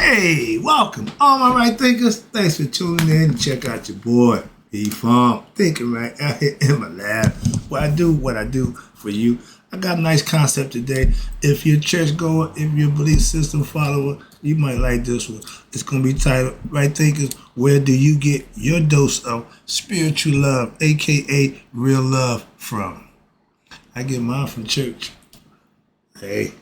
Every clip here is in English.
Hey, welcome, all my right thinkers. Thanks for tuning in and check out your boy, E-Farm, thinking right out here in my lab. What I do for you. I got a nice concept today. If you're a church goer, if you're a belief system follower, you might like this one. It's going to be titled, Right Thinkers, Where Do You Get Your Dose of Spiritual Love, aka Real Love, from? I get mine from church. Hey,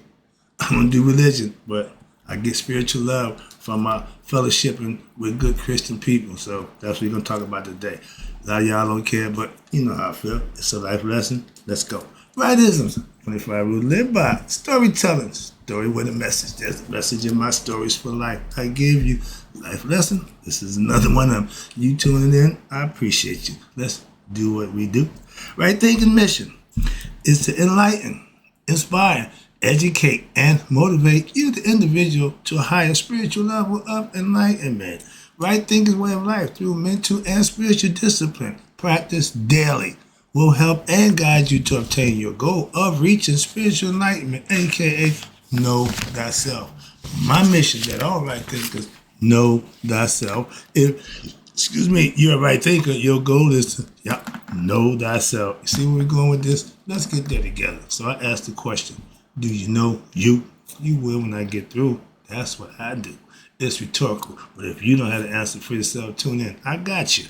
I don't do religion, but I get spiritual love from my fellowshipping with good Christian people. So that's what we're going to talk about today. A lot of y'all don't care, but you know how I feel. It's a life lesson. Let's go. Rightisms, 25 rules live by. Storytelling, story with a message. There's a message in my stories for life. I gave you life lesson. This is another one of them. You tuning in, I appreciate you. Let's do what we do. Right thinking mission is to enlighten, inspire, educate, and motivate you, the individual, to a higher spiritual level of enlightenment. Right thinking way of life through mental and spiritual discipline, practice daily, will help and guide you to obtain your goal of reaching spiritual enlightenment, aka know thyself. My mission that all right thinkers know thyself. If you're a right thinker, your goal is to know thyself. You see where we're going with this? Let's get there together. So I asked the question, do you know you? You will when I get through. That's what I do. It's rhetorical. But if you don't have the answer for yourself, tune in. I got you.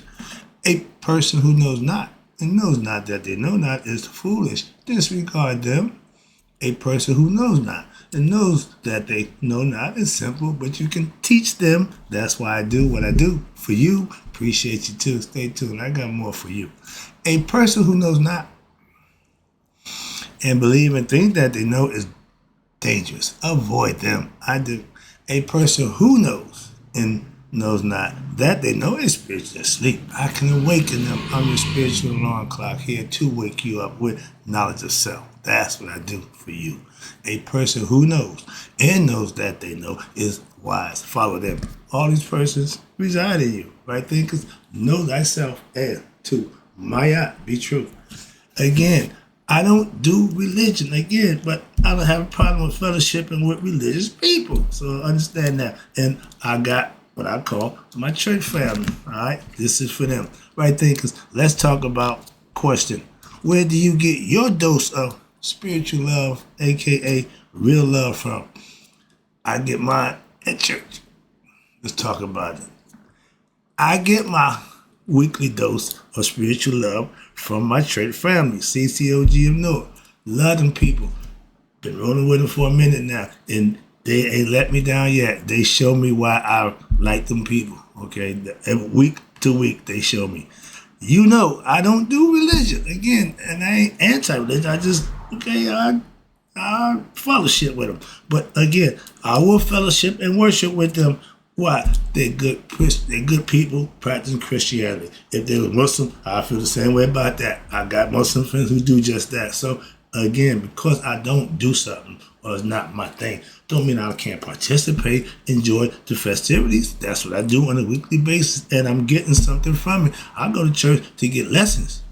A person who knows not and knows not that they know not is foolish. Disregard them. A person who knows not and knows that they know not is simple, but you can teach them. That's why I do what I do for you. Appreciate you too. Stay tuned. I got more for you. A person who knows not and believe and think that they know is dangerous. Avoid them. I do. A person who knows and knows not that they know is spiritually asleep. I can awaken them. I'm your spiritual alarm clock here to wake you up with knowledge of self. That's what I do for you. A person who knows and knows that they know is wise. Follow them. All these persons reside in you. Right thinkers, know thyself, and to Maya, be true. Again, I don't do religion, again, but I don't have a problem with fellowshipping with religious people. So understand that. And I got what I call my church family. All right, this is for them. Right thinkers, let's talk about question. Where do you get your dose of spiritual love, aka real love, from? I get mine at church. Let's talk about it. I get my weekly dose of spiritual love from my church family, Ccog Newark. Love them people. Been rolling with them for a minute now, and they ain't let me down yet. They show me why I like them people. Okay, every week to week they show me. You know, I don't do religion again, and I ain't anti-religion. I just I fellowship with them. But again, I will fellowship and worship with them. Why? They're good people practicing Christianity. If they were Muslim, I feel the same way about that. I got Muslim friends who do just that. So again, because I don't do something or it's not my thing, don't mean I can't participate, enjoy the festivities. That's what I do on a weekly basis, and I'm getting something from it. I go to church to get lessons.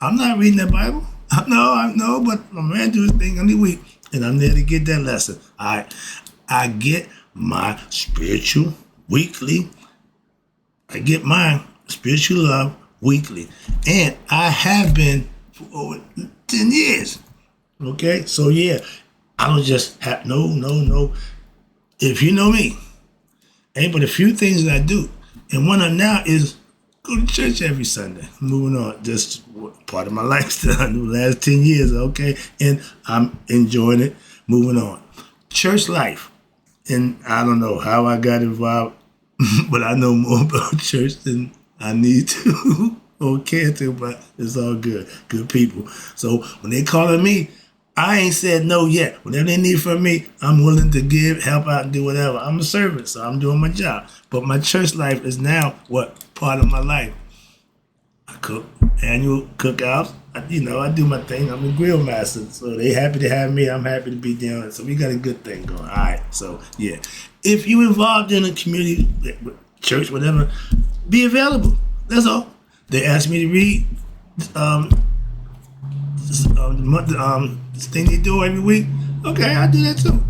I'm not reading the Bible. I know, but my man do his thing on the week, and I'm there to get that lesson. All right, I get my spiritual weekly. I get my spiritual love weekly, and I have been for over 10 years. Okay, so yeah, I don't just have no. If you know me, ain't but a few things that I do, and one of them now is go to church every Sunday. Moving on, just part of my lifestyle the last 10 years. Okay, and I'm enjoying it. Moving on, church life, and I don't know how I got involved, but I know more about church than I need to or care to. But it's all good, good people. So when they calling me, I ain't said no yet. Whatever they need from me, I'm willing to give, help out, and do whatever. I'm a servant, so I'm doing my job. But my church life is now part of my life. I cook annual cookouts. I do my thing. I'm a grill master, so they happy to have me. I'm happy to be doing it. So we got a good thing going. All right, so yeah. If you involved in a community, church, whatever, be available. That's all. They asked me to read this thing they do every week. Okay, I do that too.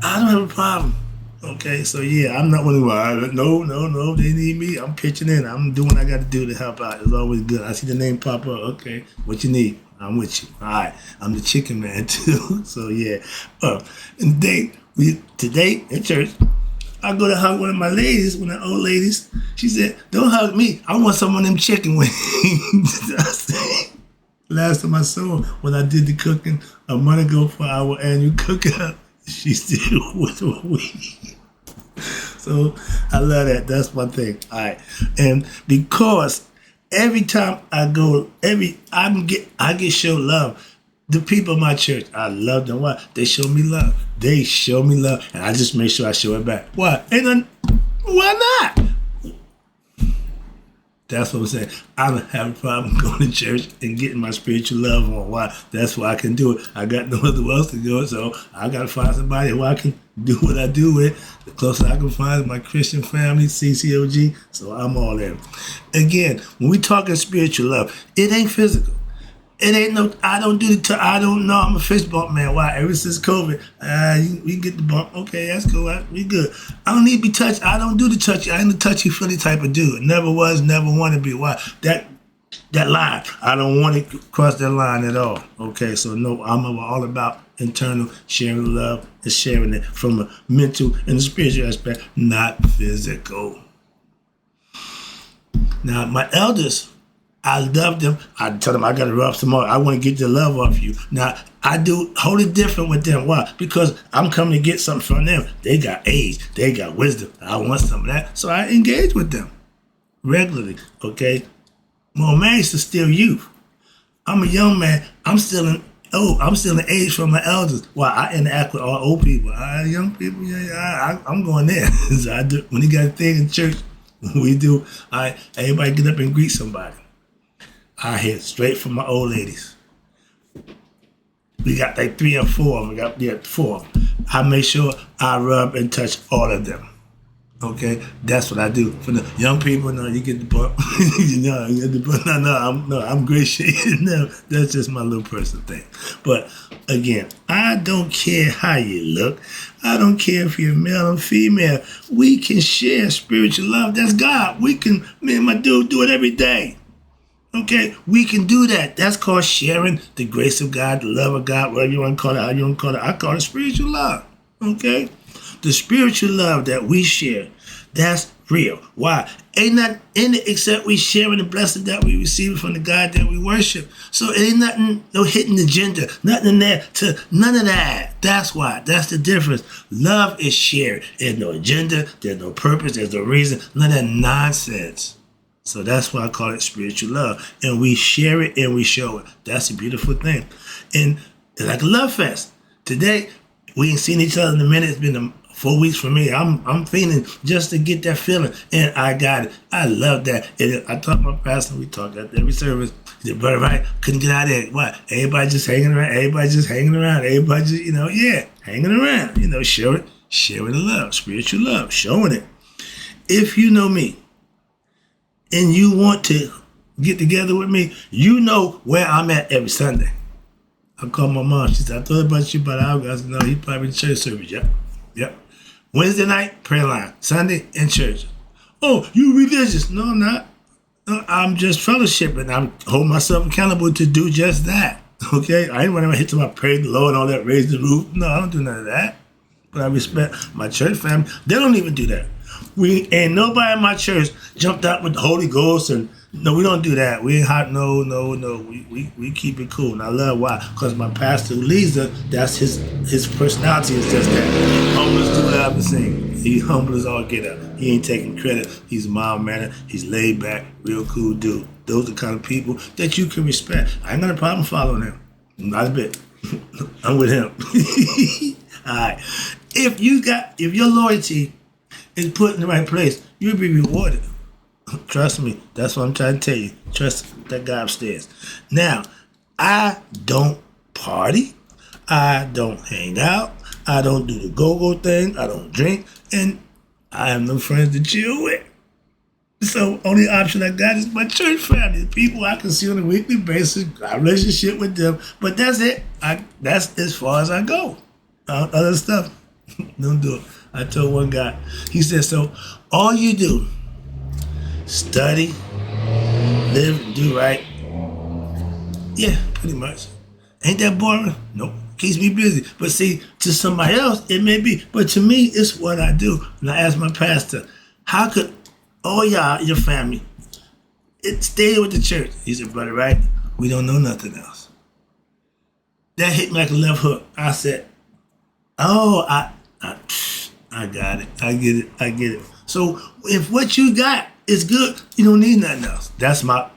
I don't have a problem. Okay, so yeah, I'm not one of them. No, they need me. I'm pitching in. I'm doing what I got to do to help out. It's always good. I see the name pop up. Okay, what you need? I'm with you. All right, I'm the chicken man too. So yeah, and today in church, I go to hug one of my ladies, one of the old ladies. She said, "Don't hug me. I want some of them chicken wings." I said, last time I saw her, when I did the cooking a month ago for our annual cookout, she still with me. So I love that. That's my thing. All right, and because every time I go, I get show love. The people in my church, I love them. Why? They show me love. They show me love, and I just make sure I show it back. Why? Why not? That's what I'm saying. I don't have a problem going to church and getting my spiritual love on. Why? That's why I can do it. I got no other else to go, so I got to find somebody who I can do what I do with. The closer I can find my Christian family, CCOG, so I'm all in. Again, when we talking spiritual love, it ain't physical. It ain't no, I don't do the, I don't know, I'm a fist bump man. Why? Ever since COVID, we get the bump. Okay, that's cool. We good. I don't need to be touched. I don't do the touchy. I ain't the touchy-feely type of dude. Never was, never want to be. Why? That line, I don't want to cross that line at all. Okay, so no, I'm all about internal sharing love and sharing it from a mental and a spiritual aspect, not physical. Now, my elders, I love them. I tell them I got to rub some more. I want to get the love off you. Now, I do wholly different with them. Why? Because I'm coming to get something from them. They got age. They got wisdom. I want some of that. So I engage with them regularly. Okay? Well, man, is still youth. I'm a young man. I'm still in age from my elders. Well, I interact with all old people. Young people, I'm going there. So I do. When you got a thing in church, we do. Everybody get up and greet somebody. I hit straight from my old ladies. We got like 3 or 4 of them. We got 4 of them. I make sure I rub and touch all of them. Okay, that's what I do. For the young people, no, you get the bump. You get the bump. I'm great shaking them. That's just my little personal thing. But again, I don't care how you look. I don't care if you're male or female. We can share spiritual love. That's God. We can, me and my dude do it every day. Okay, we can do that. That's called sharing the grace of God, the love of God, whatever you want to call it, how you want to call it. I call it spiritual love. Okay? The spiritual love that we share, that's real. Why? Ain't nothing in it except we sharing the blessing that we receive from the God that we worship. So it ain't nothing, no hidden agenda, nothing in there to none of that. That's why. That's the difference. Love is shared. There's no agenda, there's no purpose, there's no reason, none of that nonsense. So that's why I call it spiritual love. And we share it and we show it. That's a beautiful thing. And it's like a love fest. Today, we ain't seen each other in a minute. It's been 4 weeks for me. I'm feeling just to get that feeling. And I got it. I love that. And I talked to my pastor. We talked at every service. He said, brother, right? Couldn't get out of there. What? Everybody just hanging around. Everybody just, hanging around. Sharing the love, spiritual love, showing it. If you know me, and you want to get together with me, you know where I'm at every Sunday. I called my mom. She said, I thought about you about an hour. I said, no, he probably in church service. Yep. Wednesday night, prayer line. Sunday, in church. Oh, you religious? No, I'm not. No, I'm just fellowshipping. I'm holding myself accountable to do just that. Okay? I ain't running around hit to my praise the Lord and all that, raise the roof. No, I don't do none of that. But I respect my church family. They don't even do that. Ain't nobody in my church jumped out with the Holy Ghost and no, we don't do that. We ain't hot. No. We keep it cool. And I love why. Because my pastor who leads us, that's his personality is just that. Humble as do ever sing. He's humble as all get up. He ain't taking credit. He's mild mannered. He's laid back, real cool dude. Those are the kind of people that you can respect. I ain't got a problem following him. Not a bit. I'm with him. All right. If your loyalty is put in the right place, you'll be rewarded. Trust me. That's what I'm trying to tell you. Trust that guy upstairs. Now, I don't party. I don't hang out. I don't do the go-go thing. I don't drink. And I have no friends to chill with. So, only option I got is my church family. The people I can see on a weekly basis. I have a relationship with them. But that's it. That's as far as I go. Other stuff, don't do it. I told one guy, he said, so all you do, study, live, and do right. Yeah, pretty much. Ain't that boring? Nope. Keeps me busy. But see, to somebody else, it may be. But to me, it's what I do. And I asked my pastor, how could all y'all, your family, stay with the church? He said, Brother Wright, we don't know nothing else. That hit me like a left hook. I said, oh, I got it. I get it. So if what you got is good, you don't need nothing else. That's my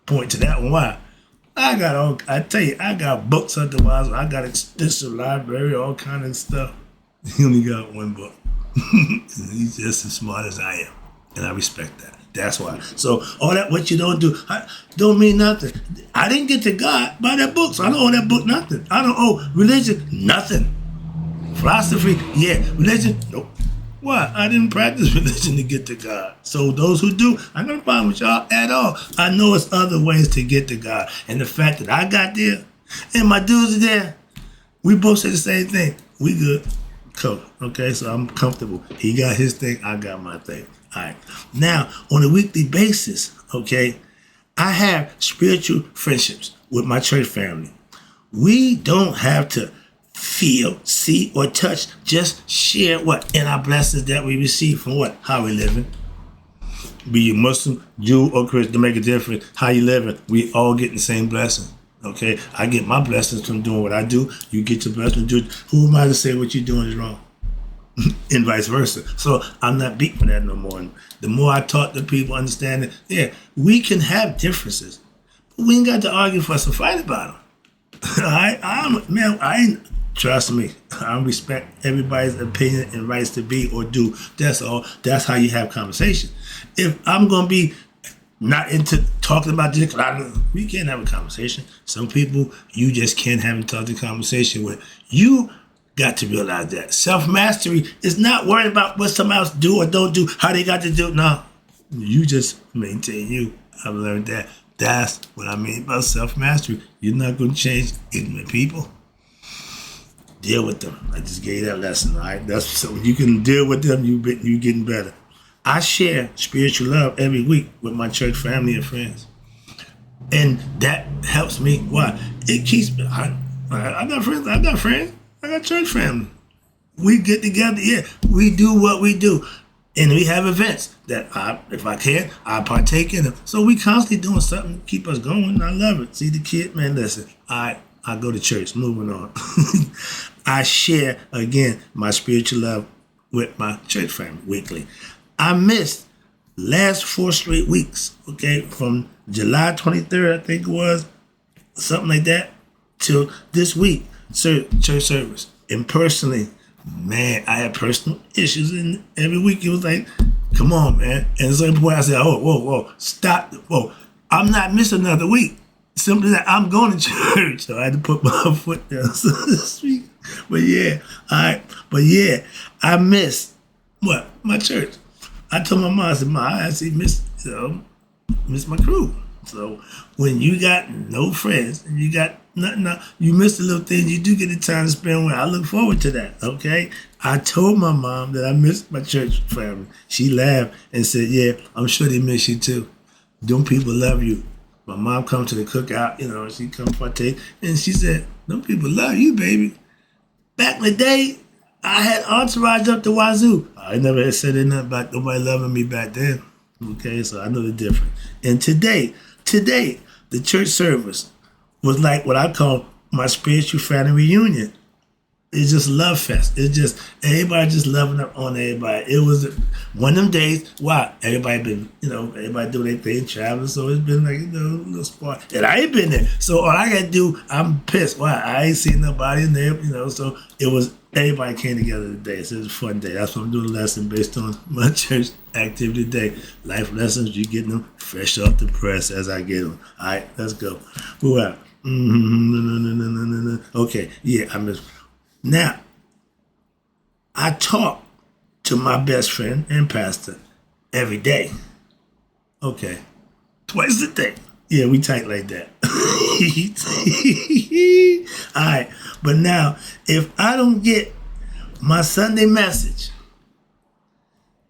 point to that one. Why? I got books at the Wise. I got extensive library, all kind of stuff. He only got one book. He's just as smart as I am. And I respect that. That's why. So all that what you don't do don't mean nothing. I didn't get to God by that book, so I don't owe that book nothing. I don't owe religion nothing. Philosophy, yeah. Religion, nope. Why? I didn't practice religion to get to God. So those who do, I don't have a problem with y'all at all. I know it's other ways to get to God. And the fact that I got there and my dudes are there, we both say the same thing. We good. Cool. Okay, so I'm comfortable. He got his thing, I got my thing. All right. Now, on a weekly basis, okay, I have spiritual friendships with my church family. We don't have to feel, see, or touch. Just share what? In our blessings that we receive from what? How we living. Be you Muslim, Jew, or Christian, to make a difference. How you living. We all get the same blessing. Okay? I get my blessings from doing what I do. You get your blessings from doing. Who am I to say what you're doing is wrong? And vice versa. So I'm not beat for that no more. And the more I talk to people, understand that, yeah, we can have differences, but we ain't got to argue for us to fight about them. I ain't, trust me, I respect everybody's opinion and rights to be or do. That's all. That's how you have conversation. If I'm going to be not into talking about this, we can't have a conversation. Some people you just can't have a talking conversation with. You got to realize that self-mastery is not worrying about what somebody else do or don't do, how they got to do. No, you just maintain you. I've learned that. That's what I mean by self-mastery. You're not going to change ignorant people. Deal with them. I just gave you that lesson, all right? That's so you can deal with them, you getting better. I share spiritual love every week with my church family and friends. And that helps me. Why? It keeps me. I got friends. I got church family. We get together, yeah. We do what we do. And we have events that if I can, I partake in them. So we constantly doing something to keep us going. I love it. See the kid, man, listen. I go to church, moving on. I share, again, my spiritual love with my church family weekly. I missed last 4 straight weeks, okay, from July 23rd, I think it was, something like that, till this week. Church service. And personally, man, I had personal issues, and every week it was like, come on, man. And at a certain point I said, whoa, stop. Whoa, I'm not missing another week. Simply that I'm going to church. So I had to put my foot down so to speak. But yeah, I missed what? My church. I told my mom, I said, I actually miss my crew. So when you got no friends and you got nothing, you miss the little things, you do get the time to spend with. I look forward to that, okay? I told my mom that I missed my church family. She laughed and said, yeah, I'm sure they miss you too. Them people love you. My mom come to the cookout, she come partake, and she said, them people love you, baby. Back in the day, I had entourage up the wazoo. I never had said nothing about nobody loving me back then. Okay, so I know the difference. And today, the church service was like what I call my spiritual family reunion. It's just love fest. It's just everybody just loving up on everybody. It was one of them days. Why? Everybody been, everybody do their thing, traveling. So it's been like, a little spark. And I ain't been there. So all I got to do, I'm pissed. Why? I ain't seen nobody in there, So it was, everybody came together today. So it was a fun day. That's why I'm doing a lesson based on my church activity today. Life lessons, you getting them fresh off the press as I get them. All right, let's go. Who out? Okay, yeah, I missed. Now, I talk to my best friend and pastor every day. Okay. Twice a day. Yeah, we tight like that. All right. But now, if I don't get my Sunday message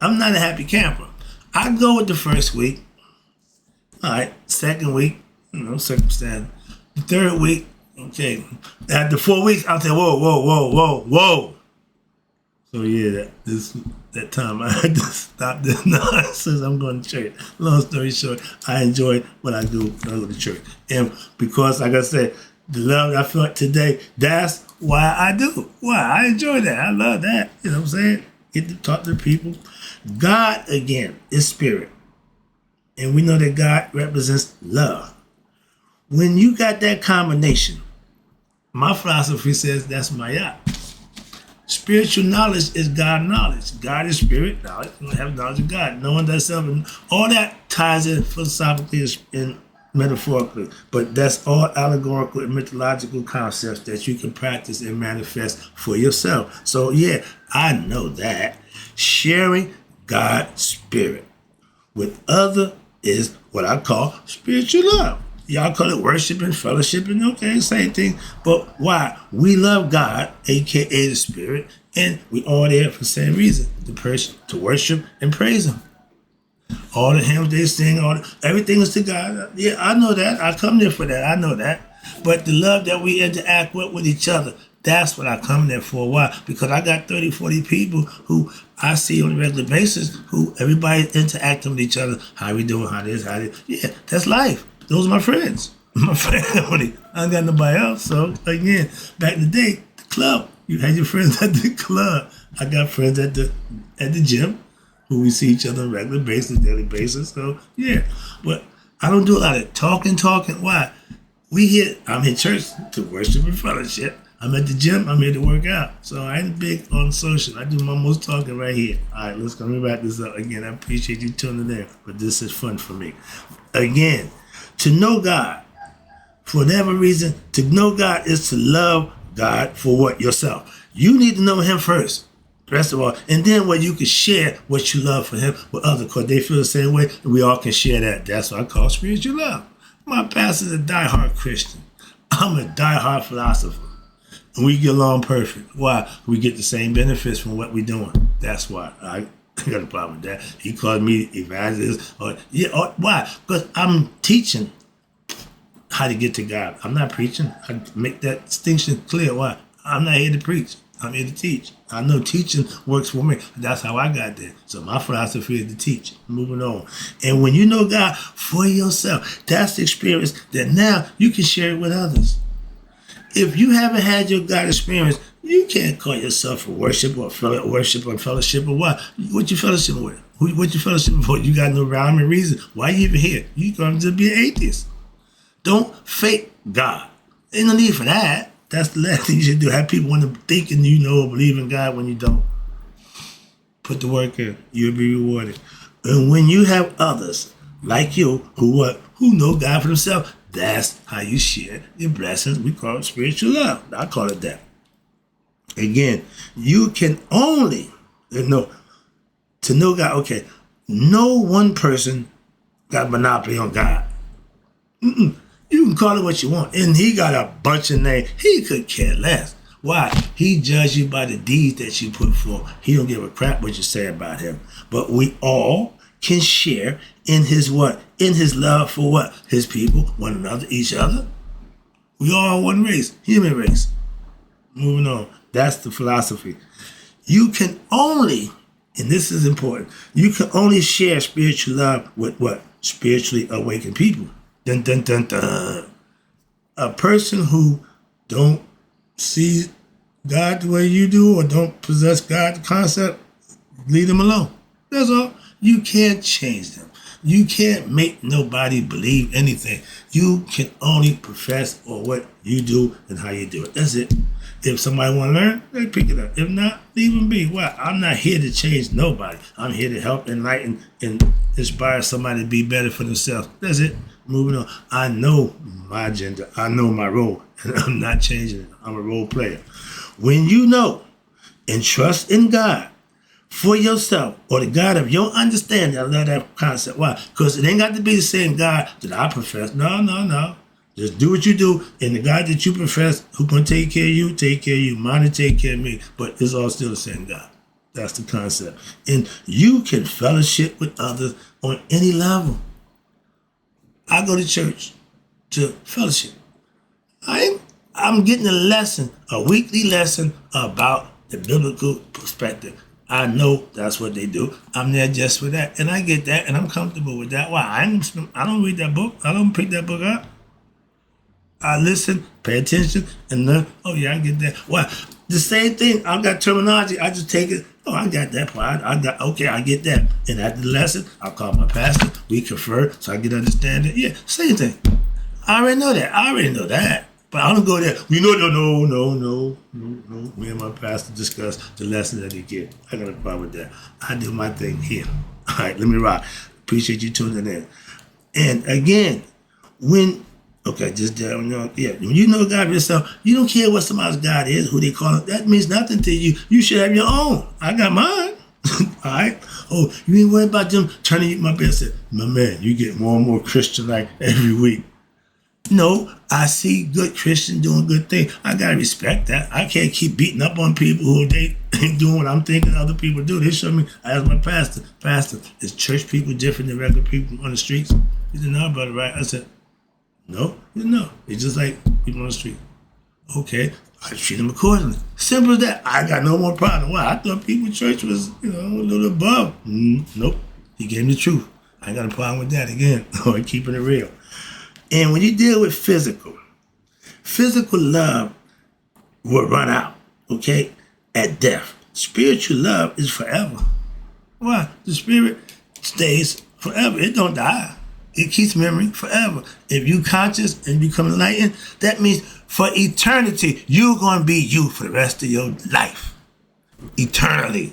I'm not a happy camper. I go with the first week. All right, second week, circumstance. The third week, okay. After 4 weeks, I'll say, whoa. So yeah, that time I had to stop this nonsense. I'm going to church. Long story short, I enjoy what I do when I go to church. And because, like I said, the love I felt today, that's why I do. Why? I enjoy that. I love that. You know what I'm saying? Get to talk to people. God, again, is spirit. And we know that God represents love. When you got that combination, my philosophy says that's Maya. Spiritual knowledge is God knowledge. God is spirit knowledge. You have knowledge of God. Knowing thyself. And all that ties in philosophically and metaphorically. But that's all allegorical and mythological concepts that you can practice and manifest for yourself. So yeah, I know that. Sharing God's spirit with other is what I call spiritual love. Y'all call it worship and fellowship, and okay, same thing. But why? We love God, a.k.a. the Spirit, and we all there for the same reason, to worship and praise Him. All the hymns they sing, everything is to God. Yeah, I know that. I come there for that. I know that. But the love that we interact with each other, that's what I come there for. Why? Because I got 30, 40 people who I see on a regular basis, who everybody interacting with each other. How we doing? How this? Yeah, that's life. Those are my friends, my family. I ain't got nobody else. So again, back in the day, the club. You had your friends at the club. I got friends at the gym who we see each other on a regular basis, daily basis. So yeah, but I don't do a lot of talking. Why? I'm in church to worship and fellowship. I'm at the gym. I'm here to work out. So I ain't big on social. I do my most talking right here. All right, let me wrap this up. Again, I appreciate you tuning in, but this is fun for me. Again, to know God, for whatever reason, to know God is to love God for what? Yourself. You need to know Him first, first of all, and then what you can share what you love for Him with others, because they feel the same way, and we all can share that. That's what I call spiritual love. My pastor's a diehard Christian. I'm a diehard philosopher. And we get along perfect. Why? We get the same benefits from what we're doing. That's why. I got a problem with that. He called me evangelist. Why? Because I'm teaching how to get to God. I'm not preaching. I make that distinction clear. Why? I'm not here to preach. I'm here to teach. I know teaching works for me. That's how I got there. So my philosophy is to teach. Moving on. And when you know God for yourself, that's the experience that now you can share it with others. If you haven't had your God experience, you can't call yourself a worship or fellowship or what? What you fellowship with? What you fellowship for? You got no rhyme and reason. Why you even here? You going to be an atheist. Don't fake God. Ain't no need for that. That's the last thing you should do. Have people want to thinking you know or believe in God when you don't. Put the work in. You'll be rewarded. And when you have others like you who know God for themselves, that's how you share your blessings. We call it spiritual love. I call it that. Again, you can only to know God. Okay, no one person got monopoly on God. You can call it what you want, and He got a bunch of names. He could care less. Why? He judges you by the deeds that you put forth. He don't give a crap what you say about Him. But we all can share in His what? In His love for what? His people, one another, each other. We all one race, human race. Moving on. That's the philosophy. You can only, and this is important, you can only share spiritual love with what? Spiritually awakened people. Dun, dun, dun, dun. A person who don't see God the way you do or don't possess God the concept, leave them alone. That's all. You can't change them. You can't make nobody believe anything. You can only profess or what you do and how you do it. That's it. If somebody want to learn, they pick it up. If not, leave them be. Why? I'm not here to change nobody. I'm here to help, enlighten, and inspire somebody to be better for themselves. That's it. Moving on. I know my agenda. I know my role. And I'm not changing it. I'm a role player. When you know and trust in God for yourself or the God of your understanding, I love that concept. Why? Because it ain't got to be the same God that I profess. No. Just do what you do, and the God that you profess, who can take care of you, take care of you. Mine to take care of me, but it's all still the same God. That's the concept. And you can fellowship with others on any level. I go to church to fellowship. I'm getting a lesson, a weekly lesson about the biblical perspective. I know that's what they do. I'm there just for that. And I get that, and I'm comfortable with that. Why? I don't read that book. I don't pick that book up. I listen, pay attention, and learn. Oh, yeah, I get that. Why? The same thing. I've got terminology. I just take it. Oh, I got that part. I get that. And after the lesson, I'll call my pastor. We confer so I get understanding. Yeah, same thing. I already know that. But I don't go there. No. Me and my pastor discuss the lesson that he give. I got a problem with that. I do my thing here. All right, let me rock. Appreciate you tuning in. And again, when you know God yourself, you don't care what somebody's God is, who they call it. That means nothing to you. You should have your own. I got mine. All right. Oh, you ain't worried about them turning you my best. My man, you get more and more Christian-like every week. No, I see good Christians doing good things. I gotta respect that. I can't keep beating up on people who they ain't doing what I'm thinking other people do. They show me. I asked my pastor, is church people different than regular people on the streets? He said, no, brother, right? I said, no. He said, no. It's just like people on the street. Okay, I treat them accordingly. Simple as that. I got no more problem. Why? I thought people in church was, a little above. Nope. He gave me the truth. I ain't got a problem with that again. Keeping it real. And when you deal with physical love will run out, okay, at death. Spiritual love is forever. Why? The spirit stays forever. It don't die. It keeps memory forever. If you conscious and become enlightened, that means for eternity, you're going to be you for the rest of your life. Eternally.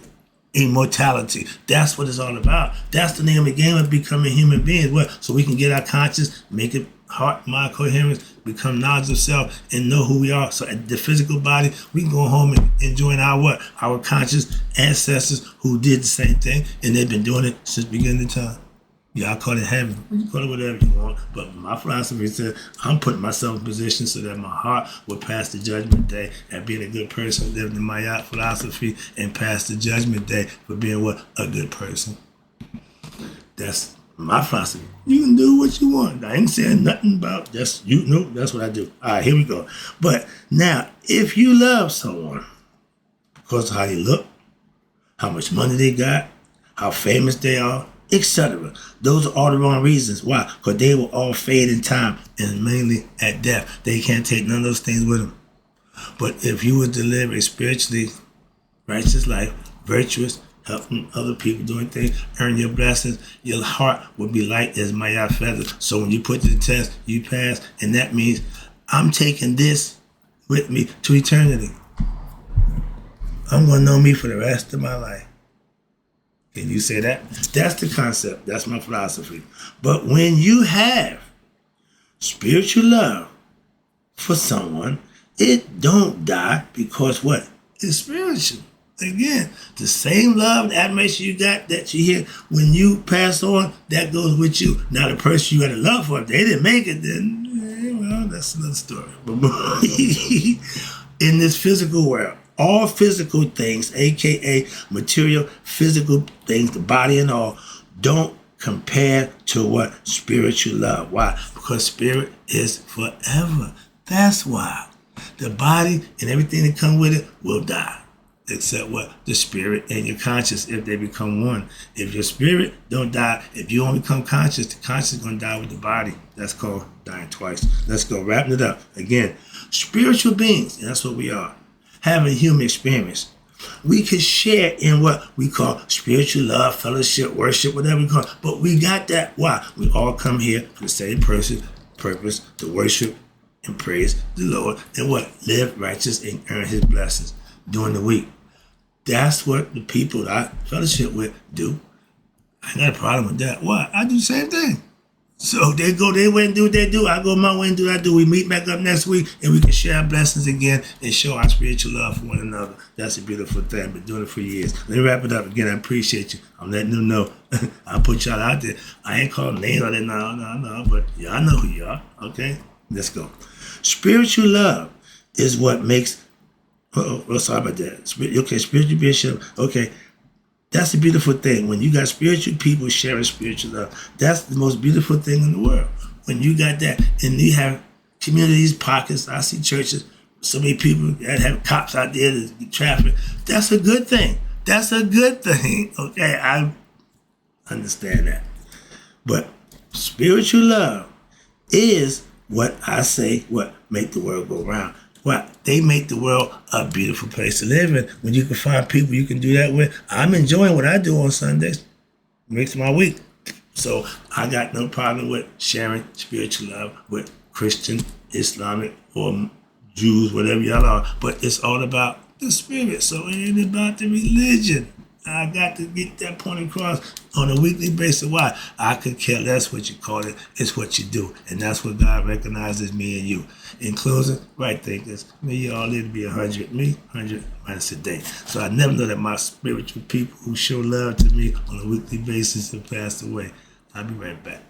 Immortality. That's what it's all about. That's the name of the game of becoming human beings. What? So we can get our conscience, make it heart, mind, coherence, become knowledge of self, and know who we are. So at the physical body, we can go home and enjoy our conscious ancestors who did the same thing, and they've been doing it since beginning of time. Yeah, I call it heaven. You call it whatever you want. But my philosophy said I'm putting myself in position so that my heart will pass the judgment day and being a good person, living in my philosophy, and pass the judgment day for being a good person. That's my philosophy. You can do what you want. I ain't saying nothing about that's that's what I do. All right, here we go. But now, if you love someone because of how they look, how much money they got, how famous they are, etc. Those are all the wrong reasons. Why? Because they will all fade in time and mainly at death. They can't take none of those things with them. But if you would live a spiritually righteous life, virtuous, helping other people doing things, earn your blessings, your heart will be light as Maya feathers. So when you put the test, you pass, and that means I'm taking this with me to eternity. I'm going to know me for the rest of my life. Can you say that? That's the concept. That's my philosophy. But when you have spiritual love for someone, it don't die because what? It's spiritual. Again, the same love and admiration you got that you hear when you pass on, that goes with you. Now the person you had a love for, if they didn't make it, then, well, that's another story. But in this physical world, all physical things, aka material, physical things, the body and all, don't compare to what? Spiritual love. Why? Because spirit is forever. That's why. The body and everything that comes with it will die. Except what? The spirit and your conscious, if they become one. If your spirit don't die, if you only become conscious, the conscious is going to die with the body. That's called dying twice. Let's go. Wrapping it up. Again, spiritual beings, and that's what we are. Having human experience. We can share in what we call spiritual love, fellowship, worship, whatever we call it. But we got that. Why? We all come here for the same purpose, to worship and praise the Lord. And what? Live righteous and earn his blessings during the week. That's what the people that I fellowship with do. I ain't got a problem with that. Why? I do the same thing. So they go their way and do what they do. I go my way and do what I do. We meet back up next week and we can share our blessings again and show our spiritual love for one another. That's a beautiful thing. I've been doing it for years. Let me wrap it up. Again, I appreciate you. I'm letting them know. I'll put y'all out there. I ain't calling names on it. No. But y'all know who you are. Okay? Let's go. Spiritual love is what makes... sorry about that. Okay, spiritual bishop. Okay, That's a beautiful thing. When you got spiritual people sharing spiritual love, that's the most beautiful thing in the world. When you got that, and you have communities, pockets, I see churches, so many people that have cops out there that get traffic. That's a good thing. That's a good thing. Okay, I understand that. But spiritual love is what I say, what make the world go round. What they make the world a beautiful place to live in. When you can find people you can do that with. I'm enjoying what I do on Sundays. It makes my week. So I got no problem with sharing spiritual love with Christian, Islamic, or Jews, whatever y'all are. But it's all about the spirit. So it ain't about the religion. I got to get that point across on a weekly basis. Why? I could care less what you call it. It's what you do. And that's what God recognizes me and you. In closing, right thinkers, may you all live to be 100. Me, 100 minus a day. So I never know that my spiritual people who show love to me on a weekly basis have passed away. I'll be right back.